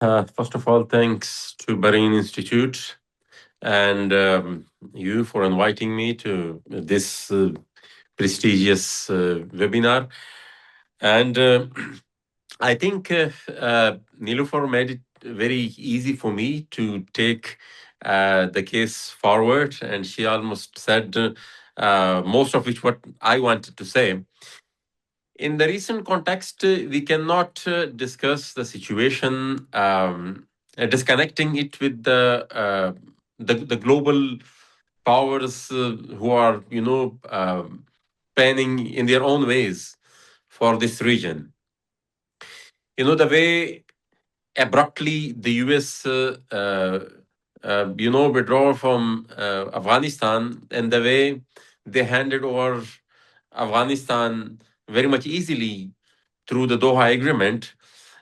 First of all, thanks to Bahrain Institute and you for inviting me to this prestigious webinar. And I think Nilofer made it very easy for me to take the case forward, and she almost said most of which what I wanted to say. In the recent context, we cannot discuss the situation disconnecting it with the global powers who are planning in their own ways for this region. The way abruptly the US withdraw from Afghanistan, and the way they handed over Afghanistan very much easily through the Doha Agreement.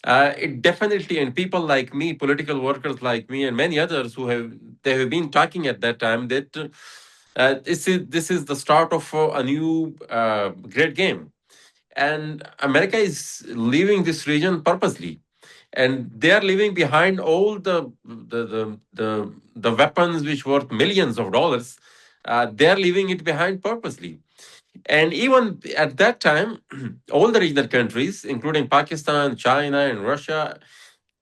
It definitely, and people like me, political workers like me, and many others who have been talking at that time that this is the start of a new great game, and America is leaving this region purposely, and they are leaving behind all the weapons which worth millions of dollars. They are leaving it behind purposely. And even at that time, all the regional countries, including Pakistan, China, and Russia,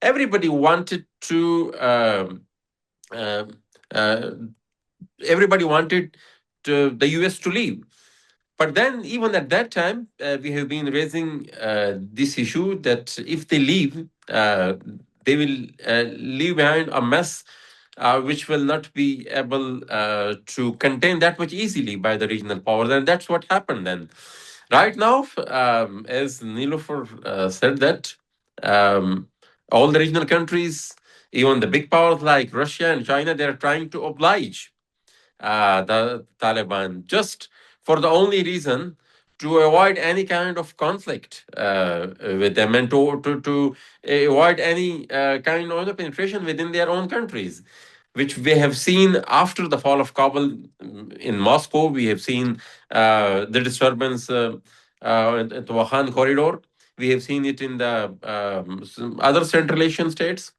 everybody wanted to. Uh, uh, Everybody wanted the US to leave. But then, even at that time, we have been raising this issue that if they leave, they will leave behind a mess which will not be able to contain that much easily by the regional powers. And that's what happened then. Right now, as Nilofer said, that um, all the regional countries, even the big powers like Russia and China, they're trying to oblige the Taliban, just for the only reason to avoid any kind of conflict with them, and to avoid any kind of penetration within their own countries, which we have seen after the fall of Kabul. In Moscow. We have seen the disturbance in the Wakhan corridor. We have seen it in the some other Central Asian states.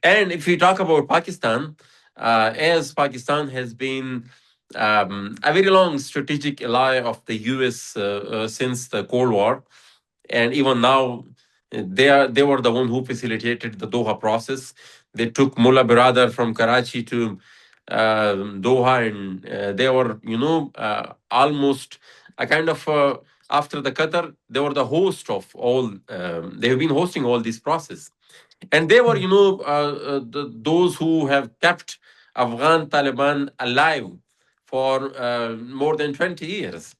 And if we talk about Pakistan, as Pakistan has been a very long strategic ally of the US since the Cold War, and even now, they were the one who facilitated the Doha process. They took Mullah Biradar from Karachi to Doha, and they were, almost a kind of after the Qatar, they were the host of all. They have been hosting all this process, and they were, those who have kept Afghan Taliban alive for more than 20 years.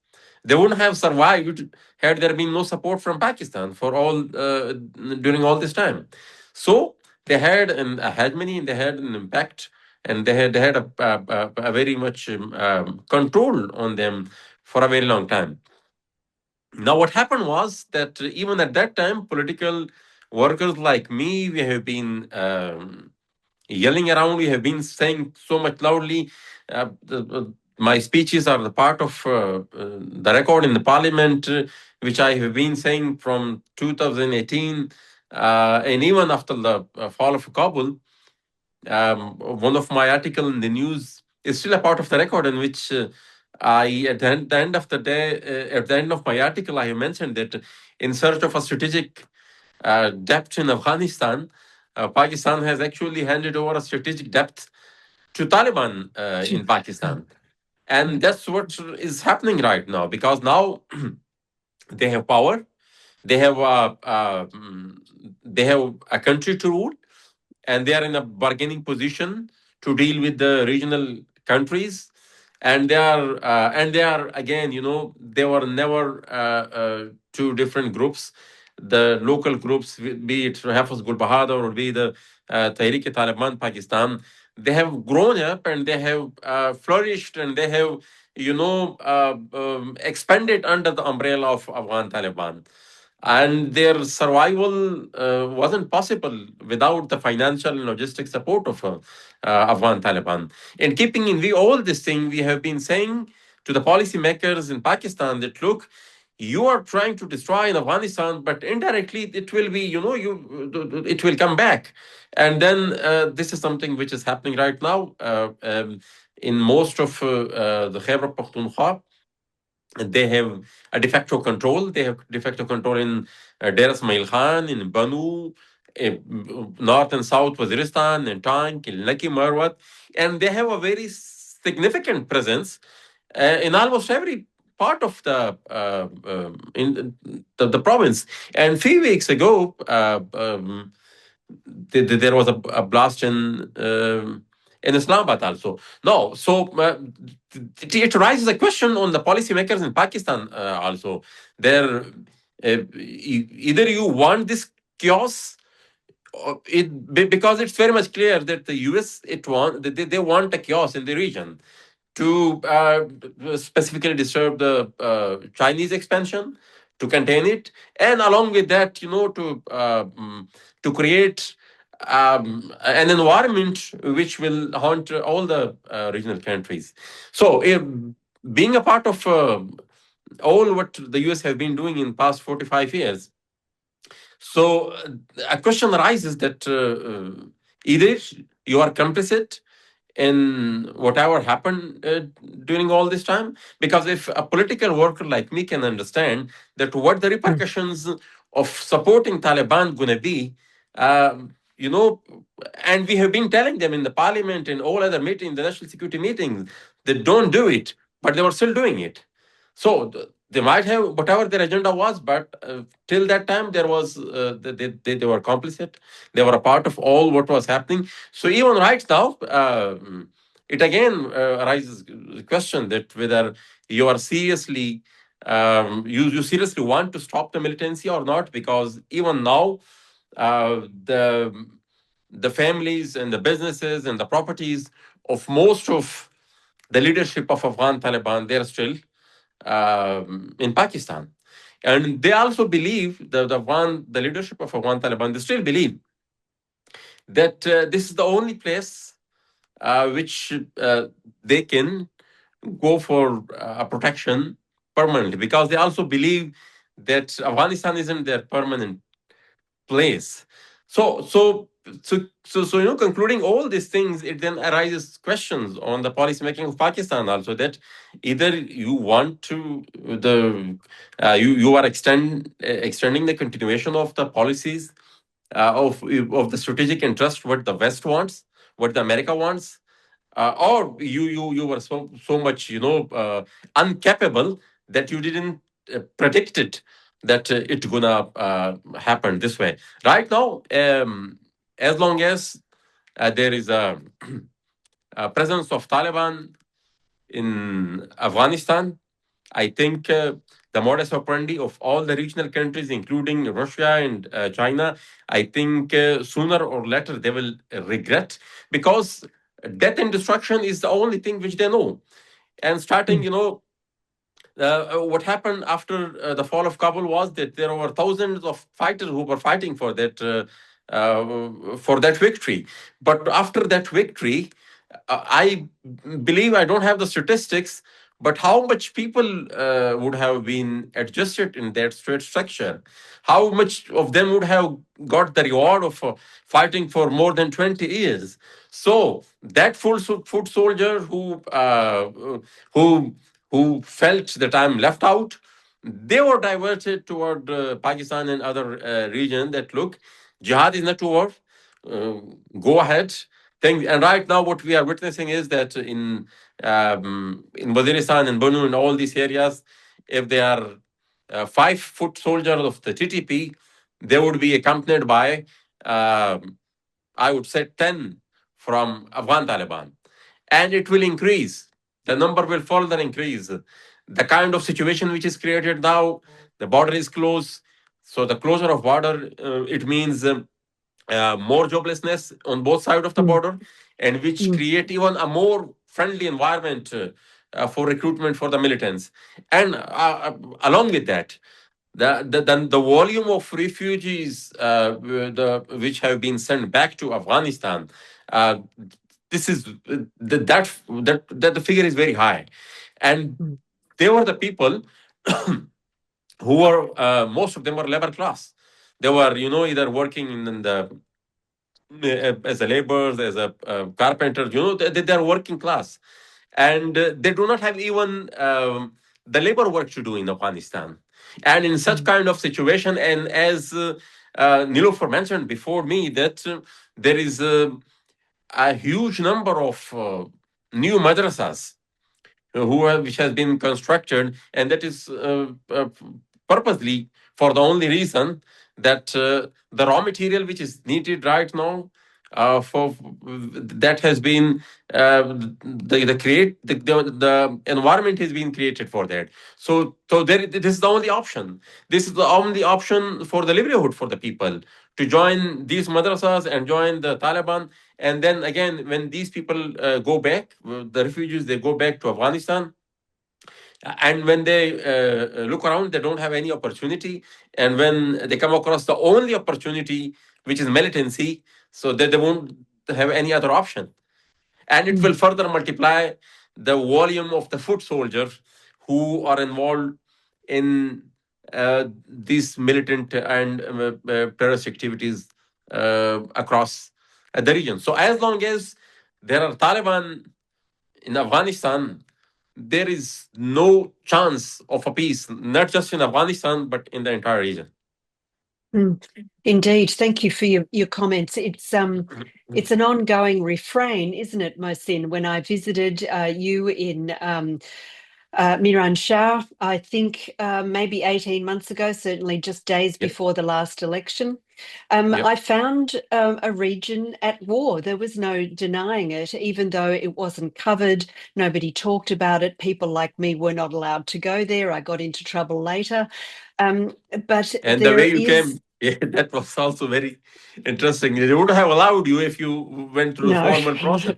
They wouldn't have survived had there been no support from Pakistan for all during all this time. So they had a hegemony, and they had an impact, and they had a very much control on them for a very long time. Now, what happened was that even at that time, political workers like me, we have been yelling around. We have been saying so much loudly. My speeches are the part of the record in the parliament, which I have been saying from 2018, and even after the fall of Kabul. One of my article in the news is still a part of the record, in which I, the end of the day, at the end of my article, I have mentioned that in search of a strategic depth in Afghanistan, Pakistan has actually handed over a strategic depth to Taliban in Pakistan. And that's what is happening right now, because now they have power, they have they have a country to rule, and they are in a bargaining position to deal with the regional countries. And they are again, they were never two different groups. The local groups, be it Hafez Gul Bahadur or be the Tehrik-e-Taliban Pakistan, they have grown up, and they have flourished, and they have expanded under the umbrella of Afghan Taliban, and their survival wasn't possible without the financial and logistic support of Afghan Taliban. And keeping in view all this thing, we have been saying to the policymakers in Pakistan that, look, you are trying to destroy in Afghanistan, but indirectly it will be, it will come back. And then this is something which is happening right now in most of the Khyber Pakhtunkhwa. They have a de facto control. They have de facto control in Deir Ismail Khan, in Banu, north and south Waziristan, in Tank, in Lucky Marwat. And they have a very significant presence in almost every part of the province. And 3 weeks ago, there was a blast in Islamabad also. No, so it raises a question on the policymakers in Pakistan also. There, either you want this chaos, because it's very much clear that the US they want a chaos in the region to specifically disturb the Chinese expansion, to contain it, and along with that, to create an environment which will haunt all the regional countries. So, being a part of all what the US have been doing in past 45 years, so a question arises that either you are complicit in whatever happened during all this time, because if a political worker like me can understand that what the mm, repercussions of supporting Taliban gonna be, you know and we have been telling them in the parliament and all other meetings, the national security meetings, they don't do it, but they were still doing it. So they might have whatever their agenda was, but till that time there was they were complicit. They were a part of all what was happening. So even right now, it again arises the question that whether you are seriously you seriously want to stop the militancy or not, because even now the families and the businesses and the properties of most of the leadership of Afghan Taliban, they're still in Pakistan. And they also believe, the leadership of Afghan Taliban, they still believe that this is the only place which they can go for a protection permanently, because they also believe that Afghanistan isn't their permanent place. So, concluding all these things, it then arises questions on the policy making of Pakistan also, that either you want to you are extending the continuation of the policies of the strategic interest, what the West wants, what the America wants, or you were so much uncapable that you didn't predict it, that it's gonna happen this way. Right now, as long as there is a presence of Taliban in Afghanistan, I think the modus operandi of all the regional countries, including Russia and China, I think sooner or later they will regret, because death and destruction is the only thing which they know. And starting, mm, what happened after the fall of Kabul was that there were thousands of fighters who were fighting for that victory. But after that victory, I believe, I don't have the statistics, but how much people would have been adjusted in that state structure? How much of them would have got the reward of fighting for more than 20 years? So that foot soldier who who felt that I'm left out, they were diverted toward Pakistan and other region. That look, jihad is not over. Uh, Go ahead. And right now, what we are witnessing is that in Waziristan and Banu and all these areas, if they are 5 foot soldiers of the TTP, they would be accompanied by I would say 10 from Afghan Taliban, and it will increase. The number will further increase. The kind of situation which is created now, the border is closed. So the closure of border, it means more joblessness on both sides of the mm, border, and which mm, create even a more friendly environment for recruitment for the militants. And along with that, the volume of refugees which have been sent back to Afghanistan, uh, this is that the figure is very high, and mm, they were the people who were most of them were labor class. They were, either working in the as a laborers, as a carpenter. They are working class, and they do not have even the labor work to do in Afghanistan. And in such Mm, kind of situation, and as Nilofer mentioned before me, that there is a huge number of new madrasas which has been constructed, and that is purposely for the only reason that the raw material which is needed right now for that has been the environment has been created for that. So this is the only option. This is the only option for the livelihood for the people to join these madrasas and join the Taliban. And then again, when these people go back, the refugees, they go back to Afghanistan, and when they look around, they don't have any opportunity. And when they come across the only opportunity, which is militancy, so that they won't have any other option. And it will mm, further multiply the volume of the foot soldiers who are involved in these militant and terrorist activities across the region. So as long as there are Taliban in Afghanistan, there is no chance of a peace, not just in Afghanistan, but in the entire region. mm. Indeed. Thank you for your comments. It's an ongoing refrain, isn't it, Mohsin? When I visited you in Miran Shah, I think maybe 18 months ago, certainly just days Yep. before the last election. Yep. I found a region at war. There was no denying it, even though it wasn't covered. Nobody talked about it. People like me were not allowed to go there. I got into trouble later. Um, but And the there way you is came, yeah, that was also very interesting. They would have allowed you if you went through the no, formal process.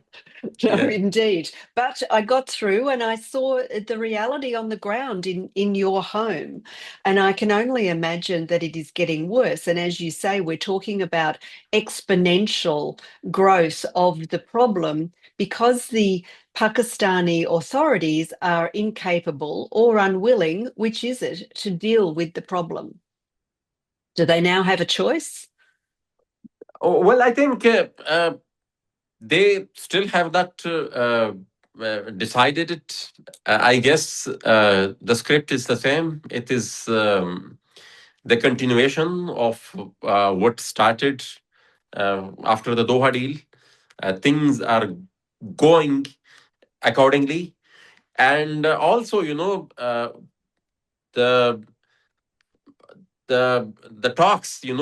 no, Yeah. indeed. But I got through and I saw the reality on the ground in your home. And I can only imagine that it is getting worse. And as you say, we're talking about exponential growth of the problem because the Pakistani authorities are incapable or unwilling, which is it, to deal with the problem. Do they now have a choice? Oh, well, I think they still have not decided it. I guess the script is the same. It is the continuation of what started after the Doha deal. Things are going accordingly, and also, the the talks. They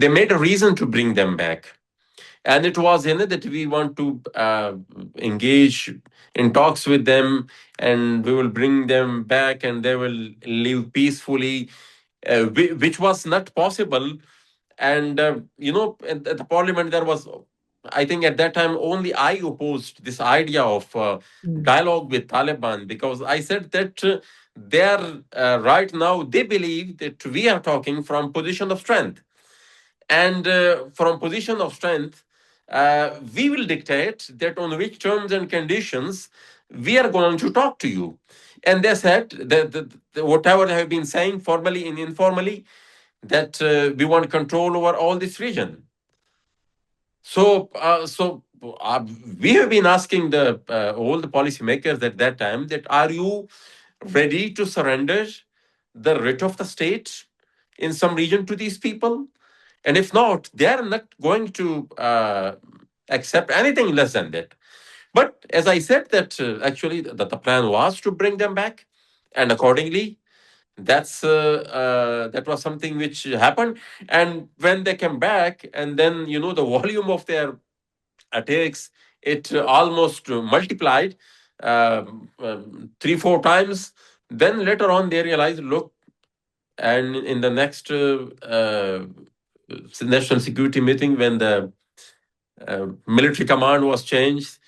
made a reason to bring them back, and it was that we want to engage in talks with them, and we will bring them back and they will live peacefully, which was not possible. And at the parliament there was, I think at that time only I opposed this idea of Mm, dialogue with Taliban, because I said that they're right now they believe that we are talking from position of strength, and from position of strength we will dictate that on which terms and conditions we are going to talk to you. And they said that whatever they have been saying formally and informally, that we want control over all this region. So we have been asking the all the policymakers at that time that are you ready to surrender the writ of the state in some region to these people? And if not, they are not going to accept anything less than that. But as I said, that actually the plan was to bring them back, and accordingly, that was something which happened. And when they came back, and then the volume of their attacks, it almost multiplied, 3 4 times. Then later on they realized, look, and in the next national security meeting, when the military command was changed,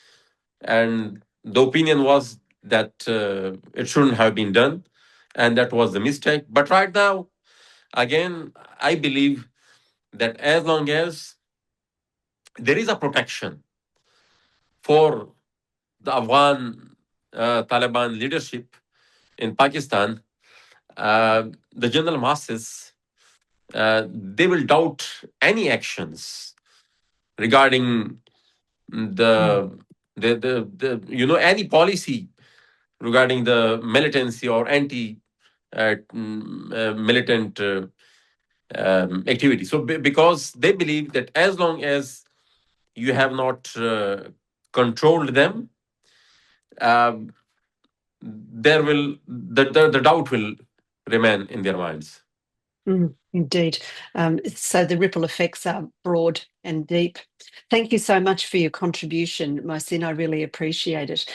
and the opinion was that it shouldn't have been done, and that was the mistake. But right now, again, I believe that as long as there is a protection for the Afghan Taliban leadership, in Pakistan, the general masses, they will doubt any actions regarding Mm, the any policy regarding the militancy or anti militant activity. So because they believe that as long as you have not controlled them, um, the doubt will remain in their minds. indeed. So the ripple effects are broad and deep. Thank you so much for your contribution, Mohsin. I really appreciate it.